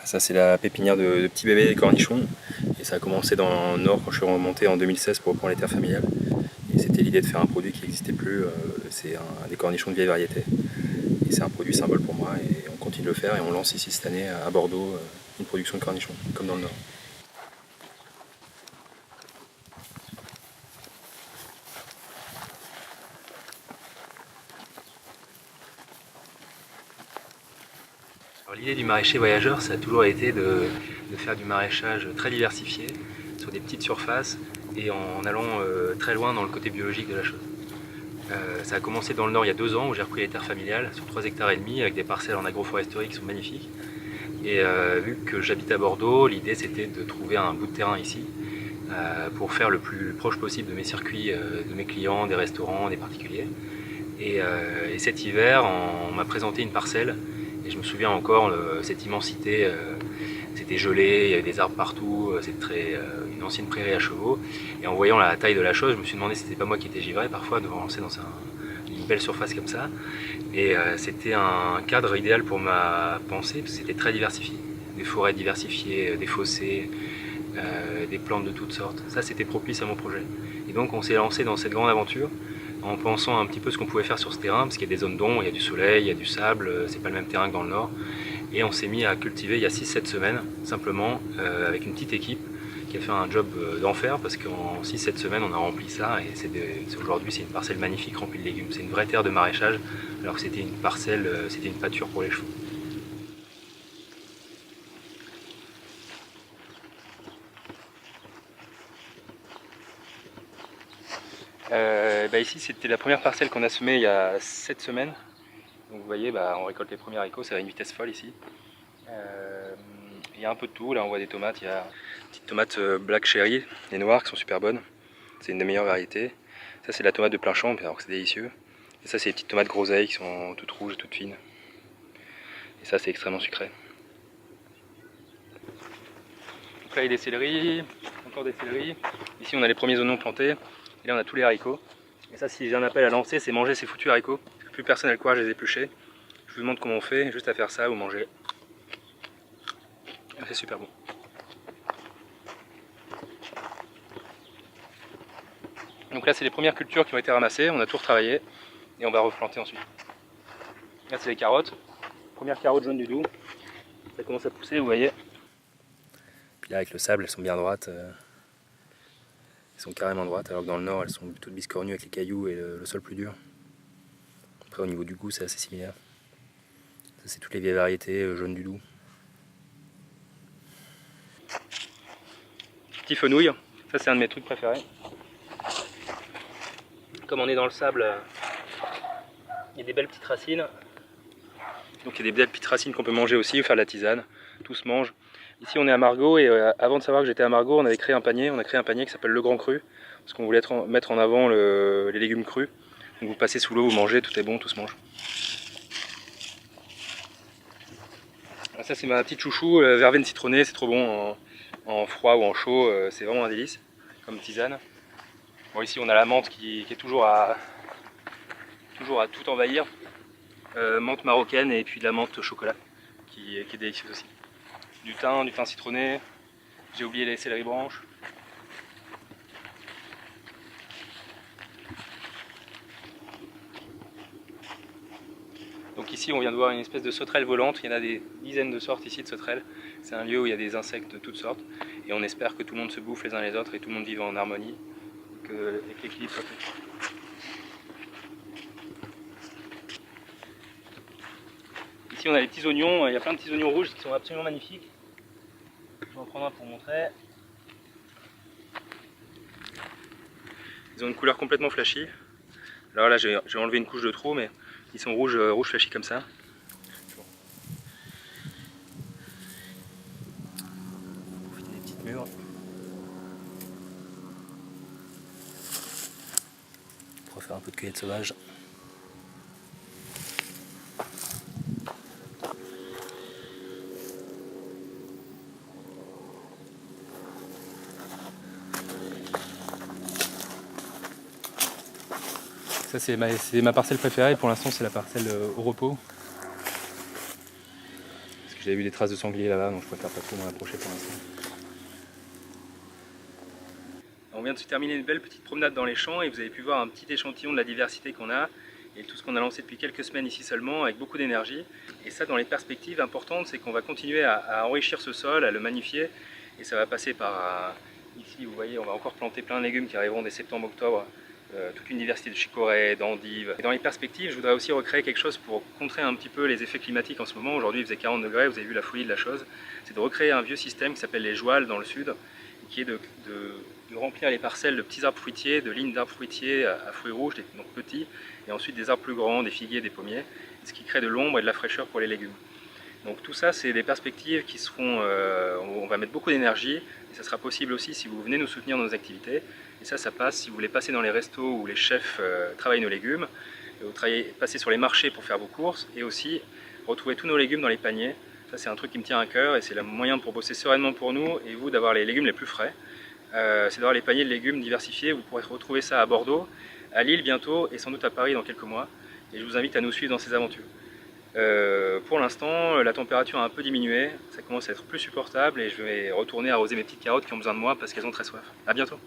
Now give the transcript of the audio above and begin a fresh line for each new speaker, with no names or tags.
Ça c'est la pépinière de petits bébés des cornichons. Et ça a commencé dans le nord quand je suis remonté en 2016 pour reprendre les terres familiales. Et c'était l'idée de faire un produit qui n'existait plus. C'est des cornichons de vieille variété. Et c'est un produit symbole pour moi. Et on continue de le faire et on lance ici cette année à Bordeaux une production de cornichons, comme dans le nord. L'idée du maraîcher voyageur, ça a toujours été de faire du maraîchage très diversifié, sur des petites surfaces et en allant très loin dans le côté biologique de la chose. Ça a commencé dans le nord il y a 2 ans où j'ai repris les terres familiales sur 3,5 hectares avec des parcelles en agroforesterie qui sont magnifiques. Et vu que j'habite à Bordeaux, l'idée c'était de trouver un bout de terrain ici pour faire le plus proche possible de mes circuits, de mes clients, des restaurants, des particuliers. Et cet hiver, on m'a présenté une parcelle et je me souviens encore cette immensité, c'était gelé, il y avait des arbres partout, c'était une ancienne prairie à chevaux. Et en voyant la taille de la chose, je me suis demandé si c'était pas moi qui étais givré parfois de me lancer dans une belle surface comme ça. Et c'était un cadre idéal pour ma pensée parce que c'était très diversifié. Des forêts diversifiées, des fossés, des plantes de toutes sortes. Ça c'était propice à mon projet. Et donc on s'est lancé dans cette grande aventure en pensant un petit peu ce qu'on pouvait faire sur ce terrain, parce qu'il y a des zones d'ombre, il y a du soleil, il y a du sable, c'est pas le même terrain que dans le nord. Et on s'est mis à cultiver il y a 6-7 semaines, simplement, avec une petite équipe qui a fait un job d'enfer, parce qu'en 6-7 semaines on a rempli ça, et aujourd'hui c'est une parcelle magnifique remplie de légumes. C'est une vraie terre de maraîchage, alors que c'était une parcelle, c'était une pâture pour les chevaux. Ici c'était la première parcelle qu'on a semée il y a 7 semaines. Donc vous voyez, on récolte les premiers haricots, ça va à une vitesse folle ici. Il y a un peu de tout, là on voit des tomates, il y a des petites tomates black cherry, les noires qui sont super bonnes. C'est une des meilleures variétés. Ça c'est la tomate de plein champ, alors que c'est délicieux. Et ça c'est les petites tomates groseilles qui sont toutes rouges et toutes fines. Et ça c'est extrêmement sucré. Donc là il y a des céleris, encore des céleris. Ici on a les premiers oignons plantés, et là on a tous les haricots. Et ça si j'ai un appel à lancer, c'est manger ces foutus haricots. Plus personne n'a le courage de les éplucher. Je vous montre comment on fait, juste à faire ça, vous mangez. C'est super bon. Donc là c'est les premières cultures qui ont été ramassées, on a tout retravaillé et on va replanter ensuite. Là c'est les carottes, première carotte jaune du Doubs, ça commence à pousser vous voyez. Puis là avec le sable elles sont bien droites, elles sont carrément droites alors que dans le nord elles sont plutôt biscornues avec les cailloux et le sol plus dur. Après au niveau du goût c'est assez similaire. Ça c'est toutes les vieilles variétés jaunes du Doubs. Petit fenouil, ça c'est un de mes trucs préférés. Comme on est dans le sable, il y a des belles petites racines. Donc il y a des belles petites racines qu'on peut manger aussi ou faire de la tisane. Tout se mange. Ici on est à Margaux et avant de savoir que j'étais à Margaux, on avait créé un panier. On a créé un panier qui s'appelle Le Grand Cru. Parce qu'on voulait mettre en avant les légumes crus. Donc vous passez sous l'eau, vous mangez, tout est bon, tout se mange. Ça c'est ma petite chouchou, verveine citronnée, c'est trop bon en froid ou en chaud, c'est vraiment un délice comme tisane. Bon ici on a la menthe qui est toujours à tout envahir. Menthe marocaine et puis de la menthe au chocolat qui est délicieuse aussi. Du thym citronné, j'ai oublié les céleri branches. Donc ici on vient de voir une espèce de sauterelle volante, il y en a des dizaines de sortes ici de sauterelles. C'est un lieu où il y a des insectes de toutes sortes et on espère que tout le monde se bouffe les uns les autres et tout le monde vive en harmonie et que l'équilibre soit fait. Ici on a les petits oignons, il y a plein de petits oignons rouges qui sont absolument magnifiques. Je vais en prendre un pour montrer. Ils ont une couleur complètement flashy. Alors là j'ai enlevé une couche de trou mais ils sont rouges flashy comme ça. Profiter des petites mûres. Pour faire un peu de cueillette sauvage. Ça c'est ma parcelle préférée, pour l'instant c'est la parcelle au repos. Parce que J'avais vu des traces de sanglier là-bas, donc je préfère pas trop m'en approcher pour l'instant. On vient de se terminer une belle petite promenade dans les champs et vous avez pu voir un petit échantillon de la diversité qu'on a et tout ce qu'on a lancé depuis quelques semaines ici seulement avec beaucoup d'énergie. Et ça, dans les perspectives importantes, c'est qu'on va continuer à enrichir ce sol, à le magnifier, et ça va passer par ici, vous voyez, on va encore planter plein de légumes qui arriveront dès septembre-octobre, toute une diversité de chicorées, d'endives. Et dans les perspectives, je voudrais aussi recréer quelque chose pour contrer un petit peu les effets climatiques en ce moment. Aujourd'hui, il faisait 40 degrés, vous avez vu la folie de la chose. C'est de recréer un vieux système qui s'appelle les jouales dans le sud, qui est de remplir les parcelles de petits arbres fruitiers, de lignes d'arbres fruitiers à fruits rouges, donc petits, et ensuite des arbres plus grands, des figuiers, des pommiers, ce qui crée de l'ombre et de la fraîcheur pour les légumes. Donc tout ça, c'est des perspectives qui seront, on va mettre beaucoup d'énergie, et ça sera possible aussi si vous venez nous soutenir dans nos activités. Et ça passe si vous voulez passer dans les restos où les chefs travaillent nos légumes, et vous passez sur les marchés pour faire vos courses, et aussi retrouver tous nos légumes dans les paniers. Ça, c'est un truc qui me tient à cœur, et c'est le moyen pour bosser sereinement pour nous, et vous, d'avoir les légumes les plus frais. C'est d'avoir les paniers de légumes diversifiés. Vous pourrez retrouver ça à Bordeaux, à Lille bientôt, et sans doute à Paris dans quelques mois. Et je vous invite à nous suivre dans ces aventures. Pour l'instant, la température a un peu diminué, ça commence à être plus supportable et je vais retourner arroser mes petites carottes qui ont besoin de moi parce qu'elles ont très soif. A bientôt!